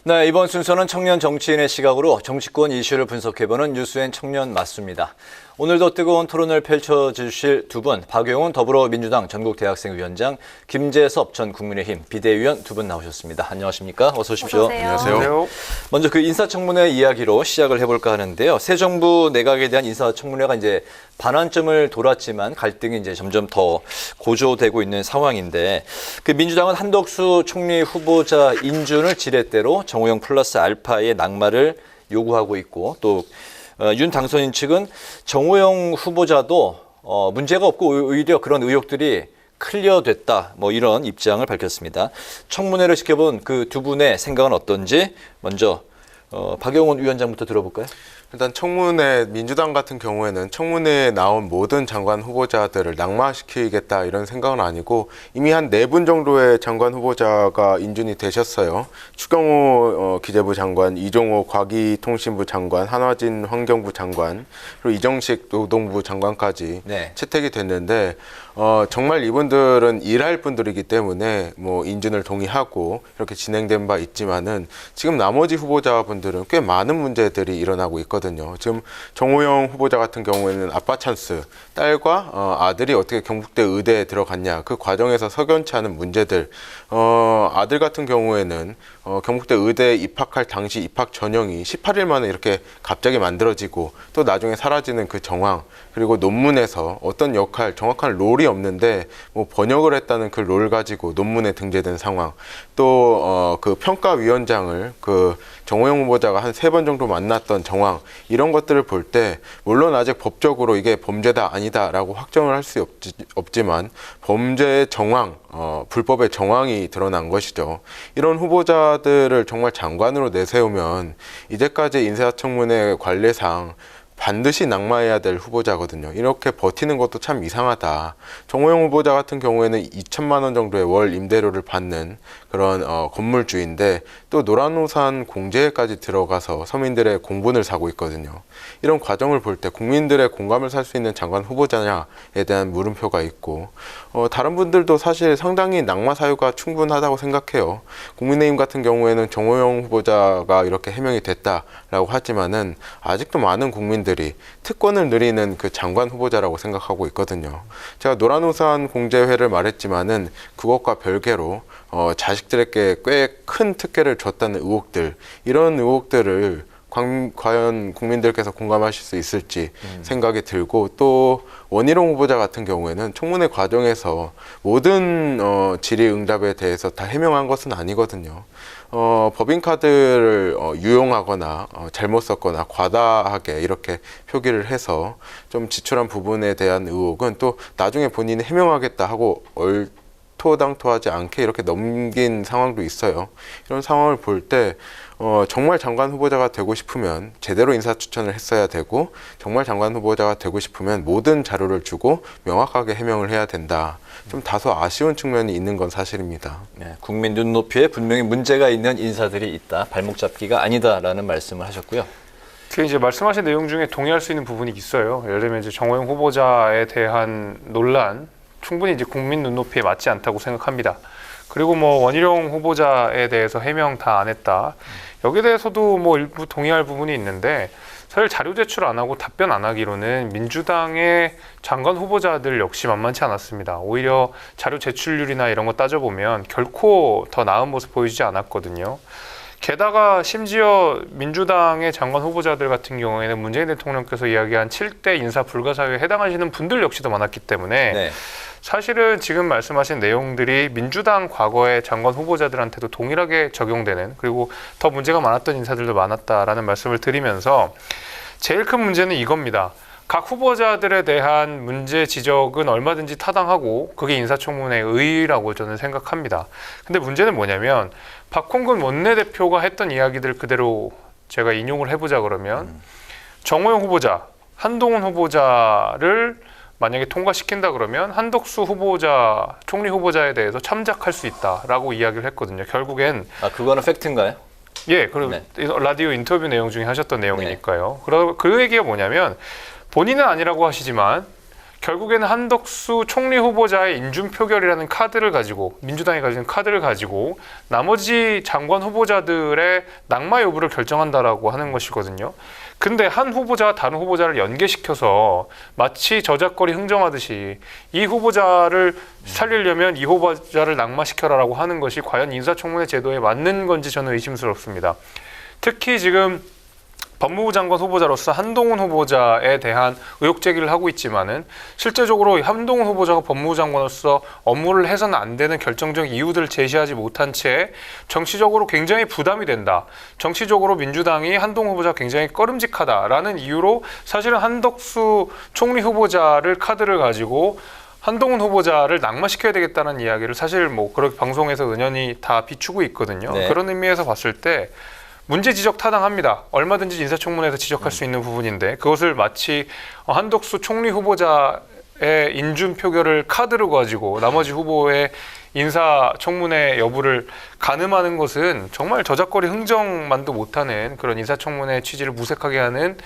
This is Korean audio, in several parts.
네, 이번 순서는 청년 정치인의 시각으로 정치권 이슈를 분석해보는 뉴스엔 청년 맞습니다. 오늘도 뜨거운 토론을 펼쳐주실 두 분, 박용훈 더불어민주당 전국대학생위원장, 김재섭 전 국민의힘 비대위원 두 분 나오셨습니다. 안녕하십니까? 어서 오십시오. 안녕하세요. 먼저 그 인사청문회 이야기로 시작을 해볼까 하는데요. 새 정부 내각에 대한 인사청문회가 이제 반환점을 돌았지만 갈등이 이제 점점 더 고조되고 있는 상황인데, 그 민주당은 한덕수 총리 후보자 인준을 지렛대로 정호영 플러스 알파의 낙마를 요구하고 있고, 또 윤 당선인 측은 정호영 후보자도 문제가 없고 오히려 그런 의혹들이 클리어됐다, 뭐 이런 입장을 밝혔습니다. 청문회를 지켜본 그 두 분의 생각은 어떤지 먼저 박용훈 위원장부터 들어볼까요? 일단 청문회, 민주당 같은 경우에는 청문회에 나온 모든 장관 후보자들을 낙마시키겠다 이런 생각은 아니고, 이미 한 4분 정도의 장관 후보자가 인준이 되셨어요. 추경호 기재부 장관, 이종호 과기통신부 장관, 한화진 환경부 장관, 그리고 이정식 노동부 장관까지 채택이 됐는데, 정말 이분들은 일할 분들이기 때문에 뭐 인준을 동의하고 이렇게 진행된 바 있지만은, 지금 나머지 후보자분들은 꽤 많은 문제들이 일어나고 있거든요. 지금 정호영 후보자 같은 경우에는 아빠 찬스, 딸과 아들이 어떻게 경북대 의대에 들어갔냐, 그 과정에서 석연치 않은 문제들, 아들 같은 경우에는 경북대 의대에 입학할 당시 입학 전형이 18일 만에 이렇게 갑자기 만들어지고 또 나중에 사라지는 그 정황, 그리고 논문에서 어떤 역할, 정확한 롤이 없는데 뭐 번역을 했다는 그 롤 가지고 논문에 등재된 상황, 또 그 평가위원장을 그 정호영 후보자가 한 3번 정도 만났던 정황, 이런 것들을 볼 때 물론 아직 법적으로 이게 범죄다 아니다라고 확정을 할 수 없지만 범죄의 정황, 불법의 정황이 드러난 것이죠. 이런 후보자들을 정말 장관으로 내세우면 이제까지 인사청문회 관례상 반드시 낙마해야 될 후보자거든요. 이렇게 버티는 것도 참 이상하다. 정호영 후보자 같은 경우에는 2천만 원 정도의 월 임대료를 받는 그런 건물주인데, 또 노란우산 공제까지 들어가서 서민들의 공분을 사고 있거든요. 이런 과정을 볼 때 국민들의 공감을 살 수 있는 장관 후보자냐에 대한 물음표가 있고, 다른 분들도 사실 상당히 낙마 사유가 충분하다고 생각해요. 국민의힘 같은 경우에는 정호영 후보자가 이렇게 해명이 됐다라고 하지만은 아직도 많은 국민들이 특권을 누리는 그 장관 후보자라고 생각하고 있거든요. 제가 노란우산 공제회를 말했지만은 그것과 별개로 자식들에게 꽤 큰 특혜를 줬다는 의혹들, 이런 의혹들을 과연 국민들께서 공감하실 수 있을지 생각이 들고, 또 원희룡 후보자 같은 경우에는 청문회 과정에서 모든 질의응답에 대해서 다 해명한 것은 아니거든요. 법인카드를 유용하거나 잘못 썼거나 과다하게 이렇게 표기를 해서 좀 지출한 부분에 대한 의혹은 또 나중에 본인이 해명하겠다 하고 얼토당토하지 않게 이렇게 넘긴 상황도 있어요. 이런 상황을 볼 때 정말 장관 후보자가 되고 싶으면 제대로 인사추천을 했어야 되고, 정말 장관 후보자가 되고 싶으면 모든 자료를 주고 명확하게 해명을 해야 된다. 좀 다소 아쉬운 측면이 있는 건 사실입니다. 네, 국민 눈높이에 분명히 문제가 있는 인사들이 있다. 발목 잡기가 아니다라는 말씀을 하셨고요. 그 이제 말씀하신 내용 중에 동의할 수 있는 부분이 있어요. 예를 들면 이제 정호영 후보자에 대한 논란, 충분히 이제 국민 눈높이에 맞지 않다고 생각합니다. 그리고 뭐 원희룡 후보자에 대해서 해명 다 안 했다. 여기에 대해서도 뭐 일부 동의할 부분이 있는데, 사실 자료 제출 안 하고 답변 안 하기로는 민주당의 장관 후보자들 역시 만만치 않았습니다. 오히려 자료 제출률이나 이런 거 따져보면 결코 더 나은 모습 보이지 않았거든요. 게다가 심지어 민주당의 장관 후보자들 같은 경우에는 문재인 대통령께서 이야기한 7대 인사 불가 사유에 해당하시는 분들 역시도 많았기 때문에 사실은 지금 말씀하신 내용들이 민주당 과거의 장관 후보자들한테도 동일하게 적용되는, 그리고 더 문제가 많았던 인사들도 많았다라는 말씀을 드리면서, 제일 큰 문제는 이겁니다. 각 후보자들에 대한 문제 지적은 얼마든지 타당하고 그게 인사청문회의 의의라고 저는 생각합니다. 근데 문제는 뭐냐면, 박홍근 원내대표가 했던 이야기들 그대로 제가 인용을 해보자 그러면, 정호영 후보자, 한동훈 후보자를 만약에 통과시킨다 그러면 한덕수 후보자, 총리 후보자에 대해서 참작할 수 있다라고 이야기를 했거든요. 결국엔 그거는 팩트인가요? 예, 그리고 네. 라디오 인터뷰 내용 중에 하셨던 내용이니까요. 그 얘기가 뭐냐면 본인은 아니라고 하시지만 결국에는 한덕수 총리 후보자의 인준 표결이라는 카드를 가지고 민주당이 가진 카드를 가지고 나머지 장관 후보자들의 낙마 여부를 결정한다라고 하는 것이거든요. 근데 한 후보자와 다른 후보자를 연계시켜서 마치 저작거리 흥정하듯이 이 후보자를 살리려면 이 후보자를 낙마시켜라라고 하는 것이 과연 인사청문회 제도에 맞는 건지 저는 의심스럽습니다. 특히 지금 법무부 장관 후보자로서 한동훈 후보자에 대한 의혹 제기를 하고 있지만은 실제적으로 한동훈 후보자가 법무부 장관으로서 업무를 해서는 안 되는 결정적 이유들을 제시하지 못한 채 정치적으로 굉장히 부담이 된다. 정치적으로 민주당이 한동훈 후보자가 굉장히 꺼림직하다라는 이유로 사실은 한덕수 총리 후보자를 카드를 가지고 한동훈 후보자를 낙마시켜야 되겠다는 이야기를 사실 뭐 그렇게 방송에서 은연히 다 비추고 있거든요. 네. 그런 의미에서 봤을 때 문제 지적 타당합니다. 얼마든지 인사청문회에서 지적할 수 있는 부분인데 그것을 마치 한덕수 총리 후보자의 인준 표결을 카드로 가지고 나머지 후보의 인사청문회 여부를 가늠하는 것은 정말 저작거리 흥정만도 못하는 그런 인사청문회 취지를 무색하게 하는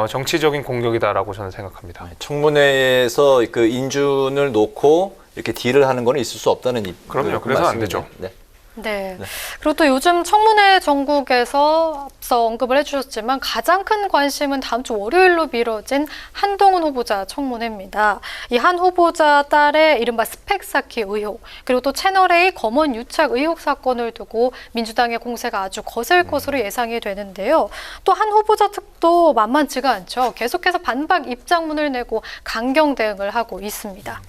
정치적인 공격이다라고 저는 생각합니다. 청문회에서 그 인준을 놓고 이렇게 딜을 하는 건 있을 수 없다는 그럼요. 그래서 안 되죠. 네. 네. 그리고 또 요즘 청문회 전국에서 앞서 언급을 해주셨지만 가장 큰 관심은 다음 주 월요일로 미뤄진 한동훈 후보자 청문회입니다. 이 한 후보자 딸의 이른바 스펙 쌓기 의혹, 그리고 또 채널A 검언 유착 의혹 사건을 두고 민주당의 공세가 아주 거셀 것으로 예상이 되는데요. 또 한 후보자 측도 만만치가 않죠. 계속해서 반박 입장문을 내고 강경 대응을 하고 있습니다.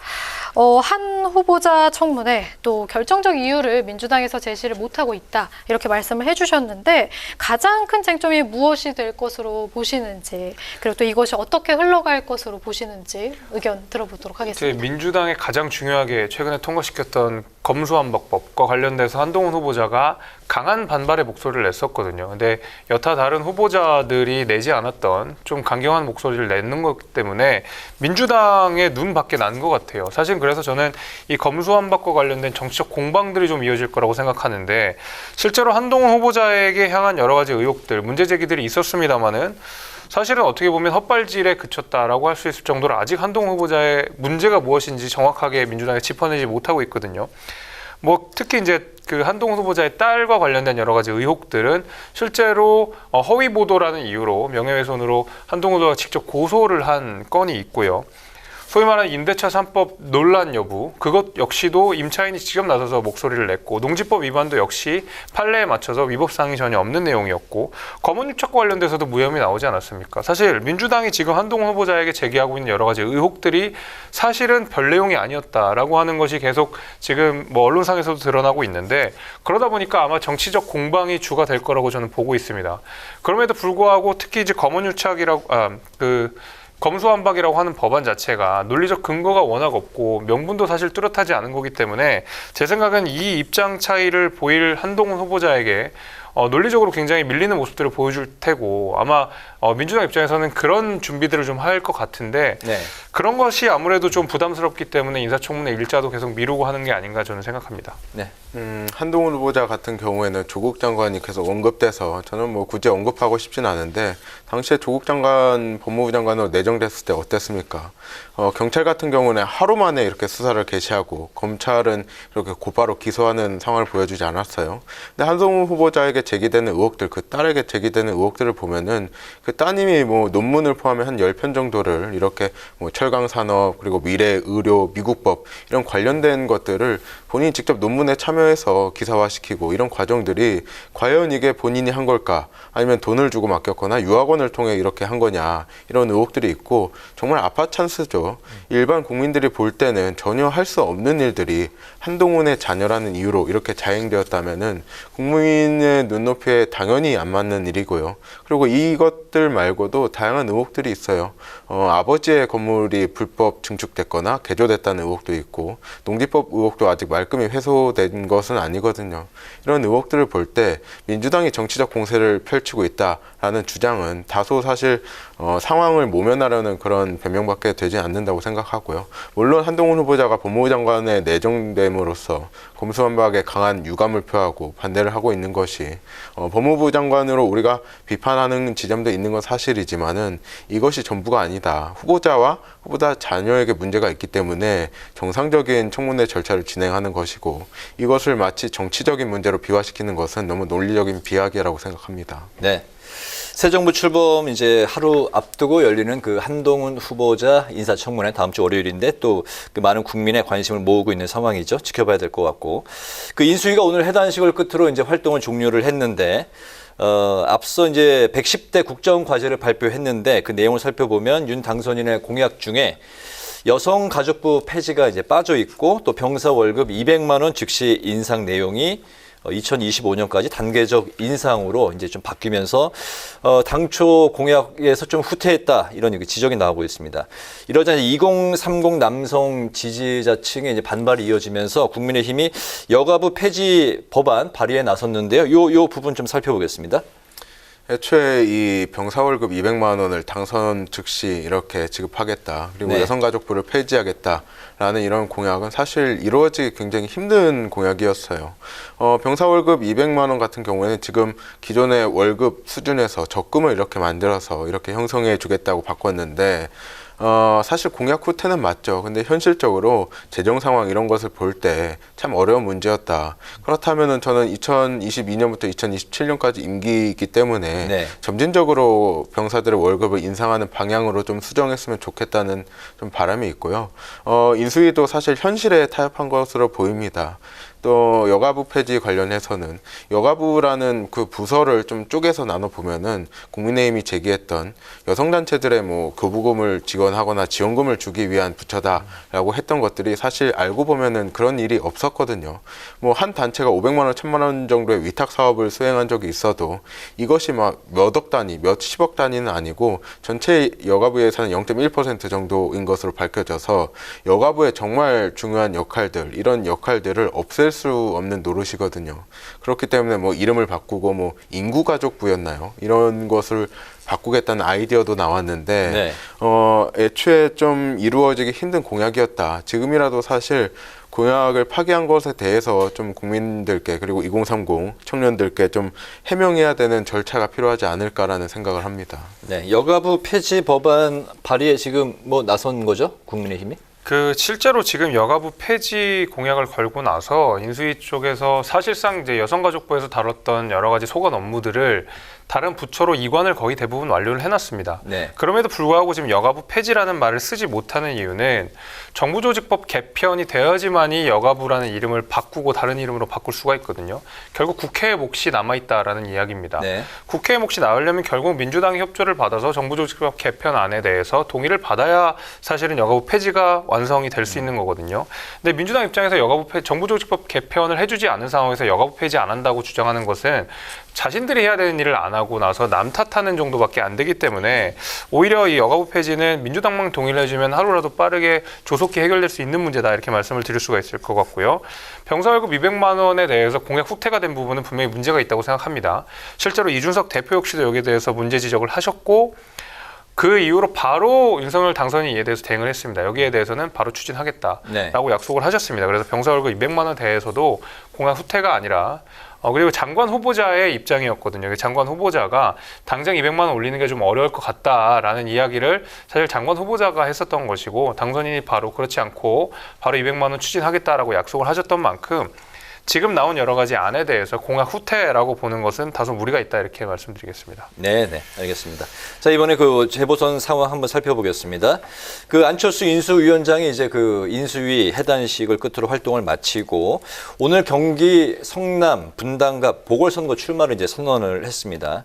한 후보자 청문회 또 결정적 이유를 민주당에서 제시를 못하고 있다 이렇게 말씀을 해주셨는데 가장 큰 쟁점이 무엇이 될 것으로 보시는지 그리고 또 이것이 어떻게 흘러갈 것으로 보시는지 의견 들어보도록 하겠습니다. 민주당이 가장 중요하게 최근에 통과시켰던 검수완박법과 관련돼서 한동훈 후보자가 강한 반발의 목소리를 냈었거든요. 근데 여타 다른 후보자들이 내지 않았던 좀 강경한 목소리를 내는 것 때문에 민주당의 눈 밖에 난 것 같아요. 사실 그래서 저는 이 검수완박과 관련된 정치적 공방들이 좀 이어질 거라고 생각하는데 실제로 한동훈 후보자에게 향한 여러 가지 의혹들, 문제 제기들이 있었습니다마는 사실은 어떻게 보면 헛발질에 그쳤다라고 할 수 있을 정도로 아직 한동훈 후보자의 문제가 무엇인지 정확하게 민주당이 짚어내지 못하고 있거든요. 뭐 특히 이제 그 한동훈 후보자의 딸과 관련된 여러 가지 의혹들은 실제로 허위 보도라는 이유로 명예훼손으로 한동훈 후보자가 직접 고소를 한 건이 있고요. 소위 말하는 임대차 3법 논란 여부, 그것 역시도 임차인이 직접 나서서 목소리를 냈고 농지법 위반도 역시 판례에 맞춰서 위법사항이 전혀 없는 내용이었고 검언유착과 관련돼서도 무혐의 나오지 않았습니까? 사실 민주당이 지금 한동훈 후보자에게 제기하고 있는 여러 가지 의혹들이 사실은 별 내용이 아니었다라고 하는 것이 계속 지금 뭐 언론상에서도 드러나고 있는데 그러다 보니까 아마 정치적 공방이 주가 될 거라고 저는 보고 있습니다. 그럼에도 불구하고 특히 이제 검수완박이라고 하는 법안 자체가 논리적 근거가 워낙 없고 명분도 사실 뚜렷하지 않은 거기 때문에 제 생각은 이 입장 차이를 보일 한동훈 후보자에게 논리적으로 굉장히 밀리는 모습들을 보여줄 테고 아마 민주당 입장에서는 그런 준비들을 좀 할 것 같은데 네. 그런 것이 아무래도 좀 부담스럽기 때문에 인사청문회 일자도 계속 미루고 하는 게 아닌가 저는 생각합니다. 네. 한동훈 후보자 같은 경우에는 조국 장관이 계속 언급돼서 저는 뭐 굳이 언급하고 싶진 않은데 당시에 조국 장관 법무부 장관으로 내정됐을 때 어땠습니까? 경찰 같은 경우는 하루 만에 이렇게 수사를 개시하고 검찰은 이렇게 곧바로 기소하는 상황을 보여주지 않았어요. 근데 한동훈 후보자에게 제기되는 의혹들, 그 딸에게 제기되는 의혹들을 보면은 그 따님이 뭐 논문을 포함해 한 10편 정도를 이렇게 뭐 철강산업 그리고 미래 의료 미국법 이런 관련된 것들을 본인이 직접 논문에 참여해서 기사화시키고 이런 과정들이 과연 이게 본인이 한 걸까 아니면 돈을 주고 맡겼거나 유학원을 통해 이렇게 한 거냐 이런 의혹들이 있고 정말 아파찬스죠. 일반 국민들이 볼 때는 전혀 할 수 없는 일들이 한동훈의 자녀라는 이유로 이렇게 자행되었다면은 국민의 눈높이에 당연히 안 맞는 일이고요. 그리고 이것들 말고도 다양한 의혹들이 있어요. 아버지의 건물이 불법 증축됐거나 개조됐다는 의혹도 있고 농지법 의혹도 아직 말끔히 회소된 것은 아니거든요. 이런 의혹들을 볼 때 민주당이 정치적 공세를 펼치고 있다라고 라는 주장은 다소 사실 상황을 모면하려는 그런 변명밖에 되지 않는다고 생각하고요. 물론 한동훈 후보자가 법무부 장관에 내정됨으로써 검수완박에 강한 유감을 표하고 반대를 하고 있는 것이 법무부 장관으로 우리가 비판하는 지점도 있는 건 사실이지만은 이것이 전부가 아니다. 후보자와 후보자 자녀에게 문제가 있기 때문에 정상적인 청문회 절차를 진행하는 것이고 이것을 마치 정치적인 문제로 비화시키는 것은 너무 논리적인 비약이라고 생각합니다. 네. 새 정부 출범 이제 하루 앞두고 열리는 그 한동훈 후보자 인사청문회 다음 주 월요일인데 또 그 많은 국민의 관심을 모으고 있는 상황이죠. 지켜봐야 될 것 같고 그 인수위가 오늘 해단식을 끝으로 이제 활동을 종료를 했는데 앞서 이제 110대 국정과제를 발표했는데 그 내용을 살펴보면 윤 당선인의 공약 중에 여성가족부 폐지가 이제 빠져 있고 또 병사 월급 200만 원 즉시 인상 내용이 2025년까지 단계적 인상으로 이제 좀 바뀌면서 당초 공약에서 좀 후퇴했다 이런 지적이 나오고 있습니다. 이러자 2030 남성 지지자층의 이제 반발이 이어지면서 국민의힘이 여가부 폐지 법안 발의에 나섰는데요. 요 부분 좀 살펴보겠습니다. 애초에 이 병사 월급 200만 원을 당선 즉시 이렇게 지급하겠다. 그리고 네. 여성가족부를 폐지하겠다라는 이런 공약은 사실 이루어지기 굉장히 힘든 공약이었어요. 병사 월급 200만 원 같은 경우에는 지금 기존의 월급 수준에서 적금을 이렇게 만들어서 이렇게 형성해 주겠다고 바꿨는데 사실 공약 후퇴는 맞죠. 근데 현실적으로 재정 상황 이런 것을 볼 때 참 어려운 문제였다. 그렇다면은 저는 2022년부터 2027년까지 임기이기 때문에 네. 점진적으로 병사들의 월급을 인상하는 방향으로 좀 수정했으면 좋겠다는 좀 바람이 있고요. 인수위도 사실 현실에 타협한 것으로 보입니다. 또 여가부 폐지 관련해서는 여가부라는 그 부서를 좀 쪼개서 나눠 보면은 국민의힘이 제기했던 여성단체들의 뭐 교부금을 지원하거나 지원금을 주기 위한 부처다라고 했던 것들이 사실 알고 보면은 그런 일이 없었거든요. 뭐 한 단체가 500만 원, 1000만 원 정도의 위탁 사업을 수행한 적이 있어도 이것이 막 몇억 단위, 몇십억 단위는 아니고 전체 여가부 예산은 0.1% 정도인 것으로 밝혀져서 여가부의 정말 중요한 역할들, 이런 역할들을 없앨 수 없는 노릇이거든요. 그렇기 때문에 뭐 이름을 바꾸고 뭐 인구가족부였나요? 이런 것을 바꾸겠다는 아이디어도 나왔는데 네. 애초에 좀 이루어지기 힘든 공약이었다. 지금이라도 사실 공약을 파기한 것에 대해서 좀 국민들께 그리고 2030 청년들께 좀 해명해야 되는 절차가 필요하지 않을까라는 생각을 합니다. 네, 여가부 폐지 법안 발의에 지금 뭐 나선 거죠? 국민의힘이? 실제로 지금 여가부 폐지 공약을 걸고 나서 인수위 쪽에서 사실상 이제 여성가족부에서 다뤘던 여러 가지 소관 업무들을 다른 부처로 이관을 거의 대부분 완료를 해놨습니다. 네. 그럼에도 불구하고 지금 여가부 폐지라는 말을 쓰지 못하는 이유는 정부조직법 개편이 되어야지만이 여가부라는 이름을 바꾸고 다른 이름으로 바꿀 수가 있거든요. 결국 국회의 몫이 남아있다라는 이야기입니다. 네. 국회의 몫이 나오려면 결국 민주당의 협조를 받아서 정부조직법 개편안에 대해서 동의를 받아야 사실은 여가부 폐지가 완성이 될 수 있는 거거든요. 근데 민주당 입장에서 정부조직법 개편을 해주지 않은 상황에서 여가부 폐지 안 한다고 주장하는 것은 자신들이 해야 되는 일을 안 하고 나서 남 탓하는 정도밖에 안 되기 때문에 오히려 이 여가부 폐지는 민주당만 동의를 해주면 하루라도 빠르게 조속히 해결될 수 있는 문제다 이렇게 말씀을 드릴 수가 있을 것 같고요. 병사 월급 200만 원에 대해서 공약 후퇴가 된 부분은 분명히 문제가 있다고 생각합니다. 실제로 이준석 대표 역시도 여기에 대해서 문제 지적을 하셨고 그 이후로 바로 윤석열 당선인이 이에 대해서 대응을 했습니다. 여기에 대해서는 바로 추진하겠다라고 네. 약속을 하셨습니다. 그래서 병사 월급 200만 원 대해서도 공약 후퇴가 아니라 그리고 장관 후보자의 입장이었거든요. 장관 후보자가 당장 200만 원 올리는 게 좀 어려울 것 같다라는 이야기를 사실 장관 후보자가 했었던 것이고 당선인이 바로 그렇지 않고 바로 200만 원 추진하겠다라고 약속을 하셨던 만큼 지금 나온 여러 가지 안에 대해서 공약 후퇴라고 보는 것은 다소 무리가 있다 이렇게 말씀드리겠습니다. 네, 알겠습니다. 자, 이번에 그 재보선 상황 한번 살펴보겠습니다. 그 안철수 인수위원장이 이제 그 인수위 해단식을 끝으로 활동을 마치고 오늘 경기 성남 분당갑 보궐선거 출마를 이제 선언을 했습니다.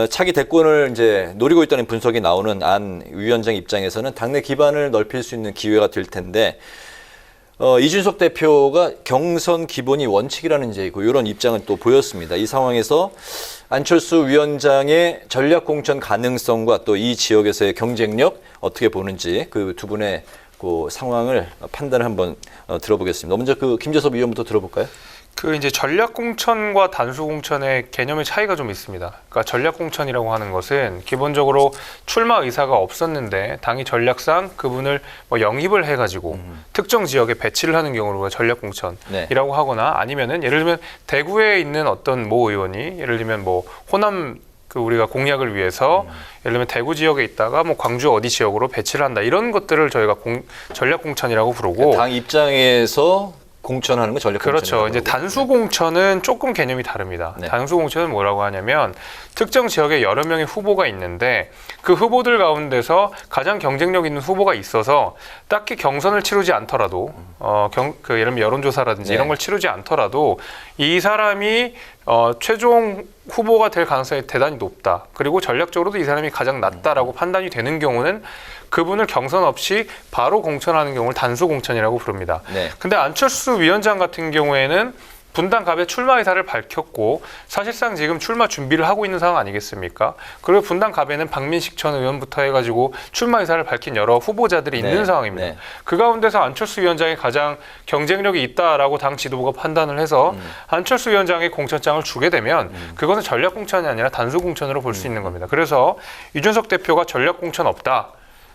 차기 대권을 이제 노리고 있다는 분석이 나오는 안 위원장 입장에서는 당내 기반을 넓힐 수 있는 기회가 될 텐데. 이준석 대표가 경선 기본이 원칙이라는 이제 이런 입장을 또 보였습니다. 이 상황에서 안철수 위원장의 전략 공천 가능성과 또 이 지역에서의 경쟁력 어떻게 보는지 그 두 분의 그 상황을 판단을 한번 들어보겠습니다. 먼저 그 김재섭 의원부터 들어볼까요? 그 이제 전략 공천과 단수 공천의 개념의 차이가 좀 있습니다. 그러니까 전략 공천이라고 하는 것은 기본적으로 출마 의사가 없었는데 당이 전략상 그분을 뭐 영입을 해가지고 특정 지역에 배치를 하는 경우를 우리가 전략 공천이라고 하거나 아니면은 예를 들면 대구에 있는 어떤 모 의원이 예를 들면 뭐 호남 그 우리가 공약을 위해서 예를 들면 대구 지역에 있다가 뭐 광주 어디 지역으로 배치를 한다 이런 것들을 저희가 전략 공천이라고 부르고 당 입장에서 공천하는 건 전략 그렇죠. 공천이라고 이제 그러고. 단수 공천은 조금 개념이 다릅니다. 네. 단수 공천은 뭐라고 하냐면 특정 지역에 여러 명의 후보가 있는데 그 후보들 가운데서 가장 경쟁력 있는 후보가 있어서 딱히 경선을 치르지 않더라도 그 예를 들면 여론조사라든지 네. 이런 걸 치르지 않더라도 이 사람이 최종 후보가 될 가능성이 대단히 높다. 그리고 전략적으로도 이 사람이 가장 낫다라고 판단이 되는 경우는 그분을 경선 없이 바로 공천하는 경우를 단수 공천이라고 부릅니다. 네. 근데 안철수 위원장 같은 경우에는 분당갑에 출마 의사를 밝혔고 사실상 지금 출마 준비를 하고 있는 상황 아니겠습니까? 그리고 분당갑에는 박민식 전 의원부터 해가지고 출마 의사를 밝힌 여러 후보자들이 네. 있는 상황입니다. 네. 그 가운데서 안철수 위원장이 가장 경쟁력이 있다라고 당 지도부가 판단을 해서 안철수 위원장의 공천장을 주게 되면 그것은 전략 공천이 아니라 단수 공천으로 볼 수 있는 겁니다. 그래서 이준석 대표가 전략 공천 없다.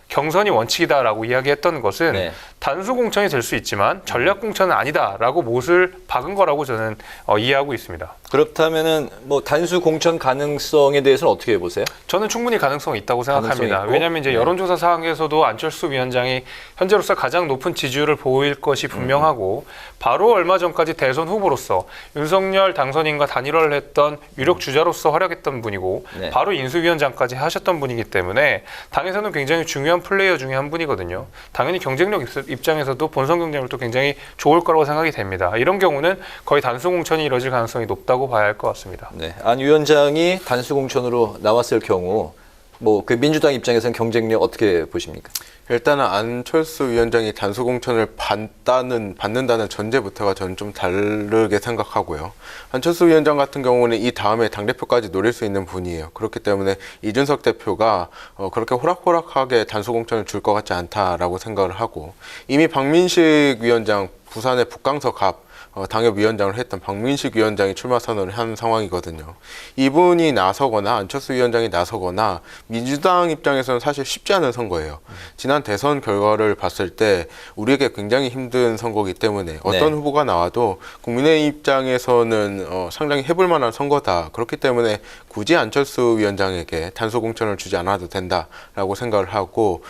경선이 원칙이다라고 이야기했던 것은 네. 단수 공천이 될 수 있지만 전략 공천은 아니다라고 못을 박은 거라고 저는 이해하고 있습니다. 그렇다면은 뭐 단수 공천 가능성에 대해서는 어떻게 보세요? 저는 충분히 가능성이 있다고 생각합니다. 가능성이 있고? 왜냐하면 이제 네. 여론조사 사항에서도 안철수 위원장이 현재로서 가장 높은 지지율을 보일 것이 분명하고 바로 얼마 전까지 대선 후보로서 윤석열 당선인과 단일화를 했던 유력 주자로서 활약했던 분이고 네. 바로 인수위원장까지 하셨던 분이기 때문에 당에서는 굉장히 중요한 플레이어 중에 한 분이거든요. 당연히 경쟁력 입장에서도 본선 경쟁력도 굉장히 좋을 거라고 생각이 됩니다. 이런 경우는 거의 단수 공천이 이뤄질 가능성이 높다고 봐야 할 것 같습니다. 네. 안 위원장이 단수 공천으로 나왔을 경우 뭐 그 민주당 입장에서는 경쟁력 어떻게 보십니까? 일단은 안철수 위원장이 단수 공천을 받는다는 전제부터가 저는 좀 다르게 생각하고요. 안철수 위원장 같은 경우는 이 다음에 당대표까지 노릴 수 있는 분이에요. 그렇기 때문에 이준석 대표가 그렇게 호락호락하게 단수 공천을 줄 것 같지 않다라고 생각을 하고 이미 박민식 위원장 부산의 북강서 갑 당협위원장을 했던 박민식 위원장이 출마 선언을 한 상황이거든요. 이분이 나서거나 안철수 위원장이 나서거나 민주당 입장에서는 사실 쉽지 않은 선거예요. 지난 대선 결과를 봤을 때 우리에게 굉장히 힘든 선거이기 때문에 어떤 후보가 나와도 국민의 입장에서는 상당히 해볼 만한 선거다. 그렇기 때문에 굳이 안철수 위원장에게 단수 공천을 주지 않아도 된다라고 생각을 하고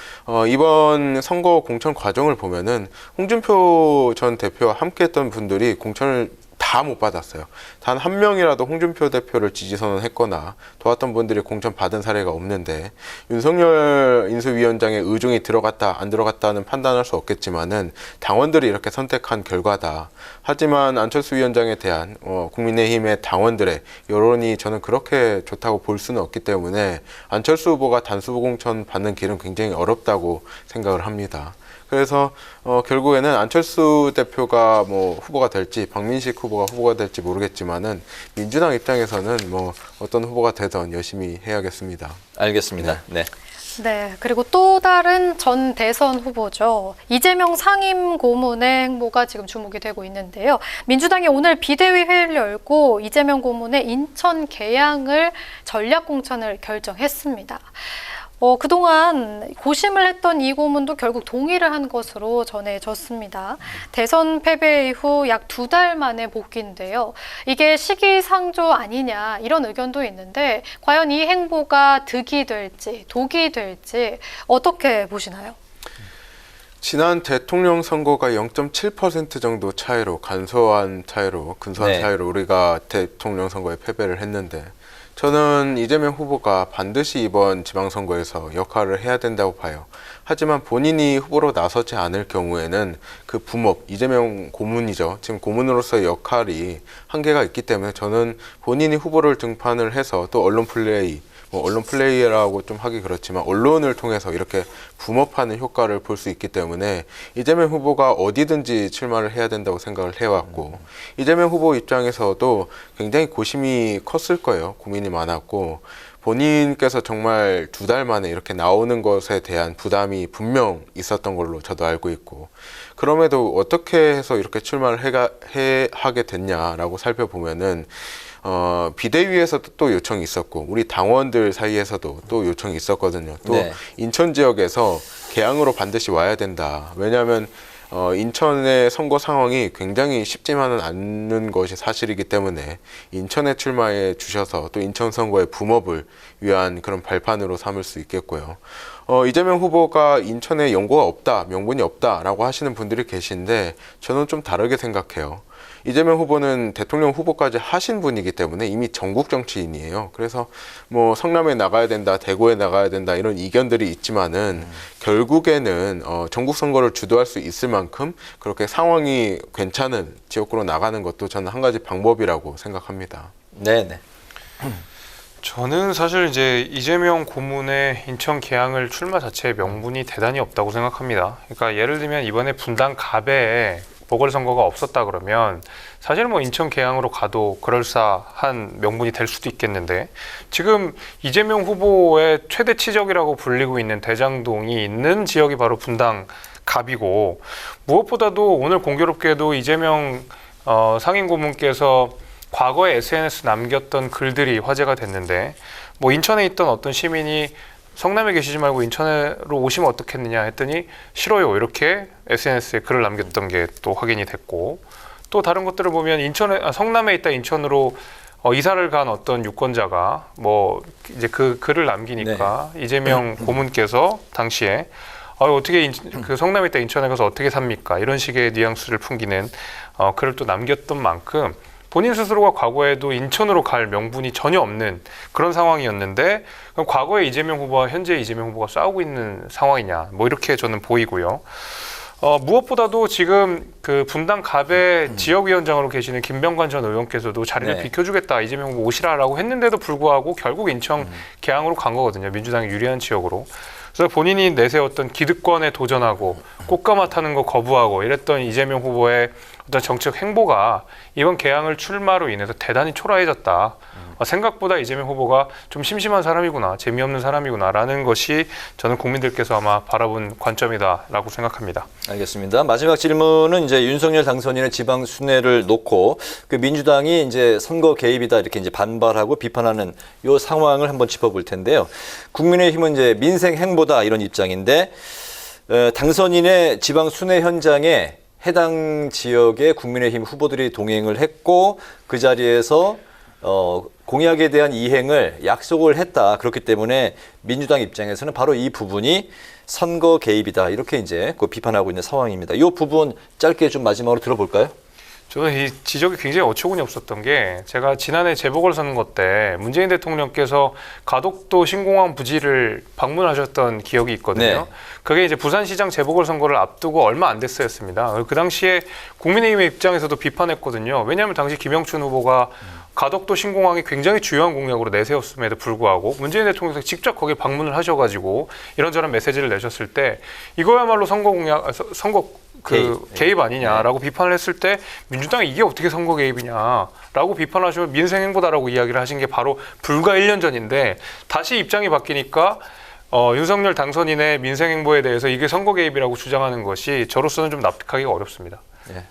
이번 선거 공천 과정을 보면은 홍준표 전 대표와 함께했던 분들이 공천을 다 못 받았어요. 단 한 명이라도 홍준표 대표를 지지 선언했거나 도왔던 분들이 공천 받은 사례가 없는데 윤석열 인수위원장의 의중이 들어갔다 안 들어갔다는 판단할 수 없겠지만은 당원들이 이렇게 선택한 결과다. 하지만 안철수 위원장에 대한 국민의힘의 당원들의 여론이 저는 그렇게 좋다고 볼 수는 없기 때문에 안철수 후보가 단수 공천 받는 길은 굉장히 어렵다고 생각을 합니다. 그래서 결국에는 안철수 대표가 뭐 후보가 될지 박민식 후보가 후보가 될지 모르겠지만은 민주당 입장에서는 뭐 어떤 후보가 되든 열심히 해야겠습니다. 알겠습니다. 네. 네, 그리고 또 다른 전 대선 후보죠. 이재명 상임 고문의 행보가 지금 주목이 되고 있는데요. 민주당이 오늘 비대위 회의를 열고 이재명 고문의 인천 개항을 전략 공천을 결정했습니다. 그동안 고심을 했던 이 고문도 결국 동의를 한 것으로 전해졌습니다. 대선 패배 이후 약 2달 만에 복귀인데요. 이게 시기상조 아니냐 이런 의견도 있는데 과연 이 행보가 득이 될지 독이 될지 어떻게 보시나요? 지난 대통령 선거가 0.7% 정도 차이로 근소한 네. 차이로 우리가 대통령 선거에 패배를 했는데 저는 이재명 후보가 반드시 이번 지방선거에서 역할을 해야 된다고 봐요. 하지만 본인이 후보로 나서지 않을 경우에는 그 부업, 이재명 고문이죠. 지금 고문으로서의 역할이 한계가 있기 때문에 저는 본인이 후보를 등판을 해서 또 언론 플레이라고 좀 하기 그렇지만 언론을 통해서 이렇게 붐업하는 효과를 볼 수 있기 때문에 이재명 후보가 어디든지 출마를 해야 된다고 생각을 해왔고 이재명 후보 입장에서도 굉장히 고심이 컸을 거예요. 고민이 많았고 본인께서 정말 2달 만에 이렇게 나오는 것에 대한 부담이 분명 있었던 걸로 저도 알고 있고, 그럼에도 어떻게 해서 이렇게 출마를 하게 됐냐라고 살펴보면은 비대위에서도 또 요청이 있었고, 우리 당원들 사이에서도 또 요청이 있었거든요. 또 네. 인천 지역에서 개항으로 반드시 와야 된다. 왜냐하면 인천의 선거 상황이 굉장히 쉽지만은 않는 것이 사실이기 때문에 인천에 출마해 주셔서 또 인천 선거의 붐업을 위한 그런 발판으로 삼을 수 있겠고요. 이재명 후보가 인천에 연고가 없다, 명분이 없다라고 하시는 분들이 계신데 저는 좀 다르게 생각해요. 이재명 후보는 대통령 후보까지 하신 분이기 때문에 이미 전국 정치인이에요. 그래서 뭐 성남에 나가야 된다, 대구에 나가야 된다 이런 이견들이 있지만은 결국에는 전국 선거를 주도할 수 있을 만큼 그렇게 상황이 괜찮은 지역구로 나가는 것도 저는 한 가지 방법이라고 생각합니다. 네네. 저는 사실 이제 이재명 고문의 인천 개항을 출마 자체의 명분이 대단히 없다고 생각합니다. 그러니까 예를 들면 이번에 분당 갑에 보궐선거가 없었다 그러면 사실 뭐 인천 개항으로 가도 그럴싸한 명분이 될 수도 있겠는데, 지금 이재명 후보의 최대 치적이라고 불리고 있는 대장동이 있는 지역이 바로 분당 갑이고, 무엇보다도 오늘 공교롭게도 이재명 상임고문께서 과거에 SNS 남겼던 글들이 화제가 됐는데, 뭐 인천에 있던 어떤 시민이 성남에 계시지 말고 인천으로 오시면 어떻겠느냐 했더니 싫어요 이렇게 SNS에 글을 남겼던 게 또 확인이 됐고, 또 다른 것들을 보면 성남에 있다 인천으로 이사를 간 어떤 유권자가 뭐 이제 그 글을 남기니까 이재명 고문께서 당시에 어떻게 그 성남에 있다 인천에 가서 어떻게 삽니까? 이런 식의 뉘앙스를 풍기는 글을 또 남겼던 만큼 본인 스스로가 과거에도 인천으로 갈 명분이 전혀 없는 그런 상황이었는데, 그럼 과거에 이재명 후보와 현재 이재명 후보가 싸우고 있는 상황이냐, 뭐 이렇게 저는 보이고요. 무엇보다도 지금 그 분당 갑의 지역위원장으로 계시는 김병관 전 의원께서도 자리를 비켜주겠다, 이재명 후보 오시라라고 했는데도 불구하고 결국 인천 개항으로 간 거거든요. 민주당이 유리한 지역으로. 그래서 본인이 내세웠던 기득권에 도전하고 꽃가마 타는 거 거부하고 이랬던 이재명 후보의 어떤 정책 행보가 이번 개항을 출마로 인해서 대단히 초라해졌다. 생각보다 이재명 후보가 좀 심심한 사람이구나, 재미없는 사람이구나라는 것이 저는 국민들께서 아마 바라본 관점이다라고 생각합니다. 알겠습니다. 마지막 질문은 이제 윤석열 당선인의 지방 순회를 놓고 그 민주당이 이제 선거 개입이다 이렇게 이제 반발하고 비판하는 이 상황을 한번 짚어볼 텐데요. 국민의힘은 이제 민생 행보다 이런 입장인데, 당선인의 지방 순회 현장에 해당 지역의 국민의힘 후보들이 동행을 했고 그 자리에서 공약에 대한 이행을 약속을 했다. 그렇기 때문에 민주당 입장에서는 바로 이 부분이 선거 개입이다. 이렇게 이제 비판하고 있는 상황입니다. 이 부분 짧게 좀 마지막으로 들어볼까요? 저는 이 지적이 굉장히 어처구니 없었던 게, 제가 지난해 재보궐선거 때 문재인 대통령께서 가덕도 신공항 부지를 방문하셨던 기억이 있거든요. 네. 그게 이제 부산시장 재보궐선거를 앞두고 얼마 안 됐었습니다. 그 당시에 국민의힘의 입장에서도 비판했거든요. 왜냐하면 당시 김영춘 후보가 가덕도 신공항이 굉장히 중요한 공약으로 내세웠음에도 불구하고 문재인 대통령께서 직접 거기에 방문을 하셔가지고 이런저런 메시지를 내셨을 때 이거야말로 선거 개입 아니냐라고 비판을 했을 때, 민주당이 이게 어떻게 선거 개입이냐라고 비판하시면 민생 행보다라고 이야기를 하신 게 바로 불과 1년 전인데, 다시 입장이 바뀌니까 윤석열 당선인의 민생 행보에 대해서 이게 선거 개입이라고 주장하는 것이 저로서는 좀 납득하기가 어렵습니다. 네.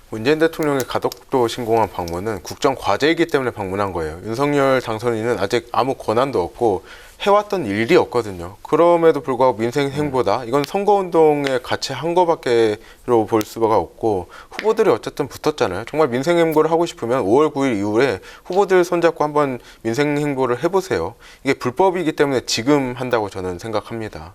문재인 대통령의 가덕도 신공항 방문은 국정 과제이기 때문에 방문한 거예요. 윤석열 당선인은 아직 아무 권한도 없고 해왔던 일이 없거든요. 그럼에도 불구하고 민생 행보다, 이건 선거운동에 같이 한 거밖에로 볼 수가 없고, 후보들이 어쨌든 붙었잖아요. 정말 민생 행보를 하고 싶으면 5월 9일 이후에 후보들 손잡고 한번 민생 행보를 해보세요. 이게 불법이기 때문에 지금 한다고 저는 생각합니다.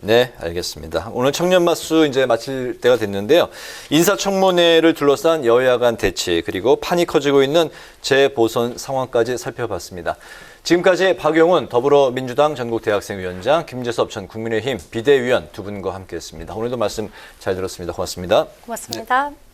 네, 알겠습니다. 오늘 청년마수 이제 마칠 때가 됐는데요. 인사청문회를 둘러싼 여야 간 대치, 그리고 판이 커지고 있는 재보선 상황까지 살펴봤습니다. 지금까지 박용훈 더불어민주당 전국대학생위원장, 김재섭 전 국민의힘 비대위원 두 분과 함께했습니다. 오늘도 말씀 잘 들었습니다. 고맙습니다. 고맙습니다. 네.